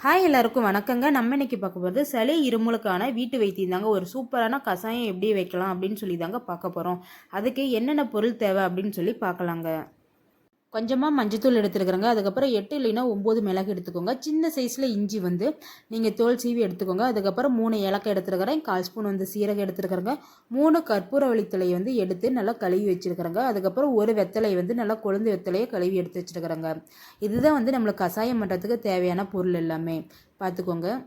Hi எல்லாருக்கும் வணக்கங்க. நம்ம இன்னைக்கு பார்க்க போகிறது சளி இருமலுக்கான வீட்டு வைத்தியம் தாங்க. ஒரு சூப்பரான கஷாயம் எப்படி வைக்கலாம் அப்படின்னு சொல்லி தாங்க பார்க்க போகிறோம். அதுக்கு என்னென்ன பொருள் தேவை அப்படின்னு சொல்லி பார்க்கலாங்க. கொஞ்சமாக மஞ்சத்தூள் எடுத்துருக்குறேங்க. அதுக்கப்புறம் 8 இல்லைன்னா 9 மிளகு எடுத்துக்கோங்க. சின்ன சைஸில் இஞ்சி நீங்கள் தோல் சீவி எடுத்துக்கோங்க. அதுக்கப்புறம் 3 ஏலக்காய் எடுத்துருக்கிறேன். 1/4 ஸ்பூன் சீரகம் எடுத்துருக்குறேங்க. 3 கற்பூரவள்ளித்தலை எடுத்து நல்லா கழுவி வச்சுருக்குறேங்க. அதுக்கப்புறம் ஒரு வெத்தலை நல்லா கொழுந்து வெத்தலையை கழுவி எடுத்து வச்சுருக்குறேங்க. இதுதான் நம்மளுக்கு கஷாயம் பண்ணுறதுக்கு தேவையான பொருள் எல்லாமே பார்த்துக்கோங்க.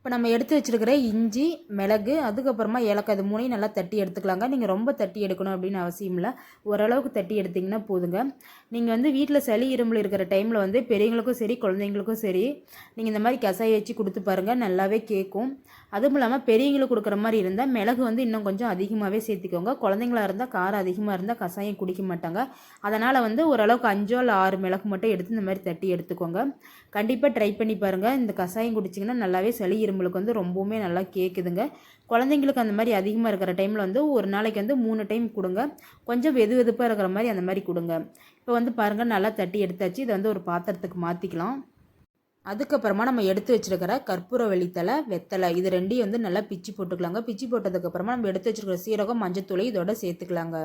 இப்போ நம்ம எடுத்து வச்சுருக்கிற இஞ்சி, மிளகு, அதுக்கப்புறமா ஏலக்காய் இது 3ஐயும் நல்லா தட்டி எடுத்துக்கலாங்க. நீங்கள் ரொம்ப தட்டி எடுக்கணும் அப்படின்னு அவசியம் இல்லை. ஓரளவுக்கு தட்டி எடுத்திங்கன்னா போதுங்க. நீங்கள் வீட்டில் சளி இருமல் இருக்கிற டைமில் பெரியவங்களுக்கும் சரி குழந்தைங்களுக்கும் சரி நீங்கள் இந்த மாதிரி கசாயம் வச்சு கொடுத்து பாருங்கள், நல்லாவே கேட்கும். அதுவும் இல்லாமல் பெரியவங்களுக்கு கொடுக்குற மாதிரி இருந்தால் மிளகு இன்னும் கொஞ்சம் அதிகமாகவே சேர்த்திக்கோங்க. குழந்தைங்களா இருந்தால் காரம் அதிகமாக இருந்தால் கசாயம் குடிக்க மாட்டாங்க. அதனால் ஓரளவுக்கு 5 இல்லை 6 மிளகு மட்டும் எடுத்து இந்த மாதிரி தட்டி எடுத்துக்கோங்க. கண்டிப்பாக ட்ரை பண்ணி பாருங்கள். இந்த கசாயம் குடிச்சிங்கன்னா நல்லாவே சளி இருமலுக்கு ரொம்பவுமே நல்லா கேட்குதுங்க. குழந்தைங்களுக்கு அந்த மாதிரி அதிகமாக இருக்கிற டைமில் ஒரு நாளைக்கு 3 டைம் கொடுங்க. கொஞ்சம் வெது வெதுப்பாக இருக்கிற மாதிரி அந்த மாதிரி கொடுங்க. இப்போ பாருங்கள், நல்லா தட்டி எடுத்தாச்சு. இதை ஒரு பாத்திரத்துக்கு மாற்றிக்கலாம். அதுக்கப்புறமா நம்ம எடுத்து வச்சுருக்கிற கற்பூரவள்ளித்தலை, வெத்தலை இது ரெண்டையும் நல்லா பிச்சு போட்டுக்கலாங்க. பிச்சு போட்டதுக்கப்புறமா நம்ம எடுத்து வச்சுருக்கிற சீரகம், மஞ்சத்தூளை இதோட சேர்த்துக்கலாங்க.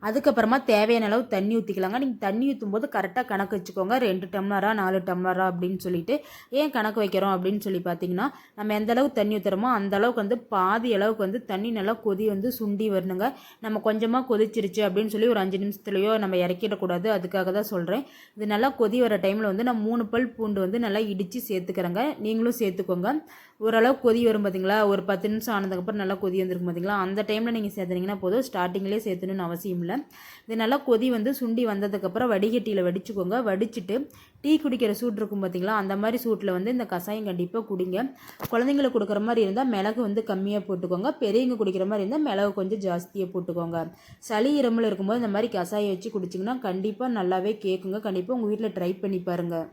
அதுக்கப்புறமா தேவையான அளவு தண்ணி ஊற்றிக்கலாங்க. நீங்கள் தண்ணி ஊற்றும் போது கரெக்டாக கணக்கு வச்சுக்கோங்க. 2 டம்ளரா 4 டம்ளரா அப்படின்னு சொல்லிட்டு. ஏன் கணக்கு வைக்கிறோம் அப்படின்னு சொல்லி பார்த்தீங்கன்னா, நம்ம எந்த அளவுக்கு தண்ணி ஊற்றுறோமோ அந்த அளவுக்கு பாதி அளவுக்கு தண்ணி நல்லா கொதி சுண்டி வரணுங்க. நம்ம கொஞ்சமாக கொதிச்சிருச்சு அப்படின்னு சொல்லி ஒரு 5 நிமிஷத்துலையோ நம்ம இறக்கிடக்கூடாது. அதுக்காக தான் சொல்கிறேன். இது நல்லா கொதி வர டைமில் நான் 3 பல் பூண்டு நல்லா இடித்து சேர்த்துக்கிறேங்க. நீங்களும் சேர்த்துக்கோங்க. ஓரளவுக்கு கொதி வரும் பார்த்தீங்களா, ஒரு 10 நிமிஷம் ஆனதுக்கப்புறம் நல்லா கொதி வந்துருக்கும் பார்த்தீங்களா, அந்த டைமில் நீங்கள் சேர்த்துனீங்கன்னா போதும். ஸ்டார்டிங்லேயே சேர்த்துணுன்னு அவசியம் இல்லை. இது நல்லா கொதி சுண்டி வந்ததுக்கப்புறம் வடிகட்டியில் வடிச்சுக்கோங்க. வடிச்சிட்டு டீ குடிக்கிற சூட் இருக்கும் பார்த்தீங்களா, அந்த மாதிரி சூட்டில் இந்த கஷாயம் கண்டிப்பாக குடிங்க. குழந்தைங்களுக்கு கொடுக்குற மாதிரி இருந்தால் மிளகு கம்மியாக போட்டுக்கோங்க. பெரியவங்க குடிக்கிற மாதிரி இருந்தால் மிளகு கொஞ்சம் ஜாஸ்தியாக போட்டுக்கோங்க. சளி இருமல் இருக்கும்போது இந்த மாதிரி கஷாயம் வச்சு குடிச்சிங்கன்னா கண்டிப்பாக நல்லாவே கேட்குங்க. கண்டிப்பாக உங்கள் வீட்டில் ட்ரை பண்ணி பாருங்கள்.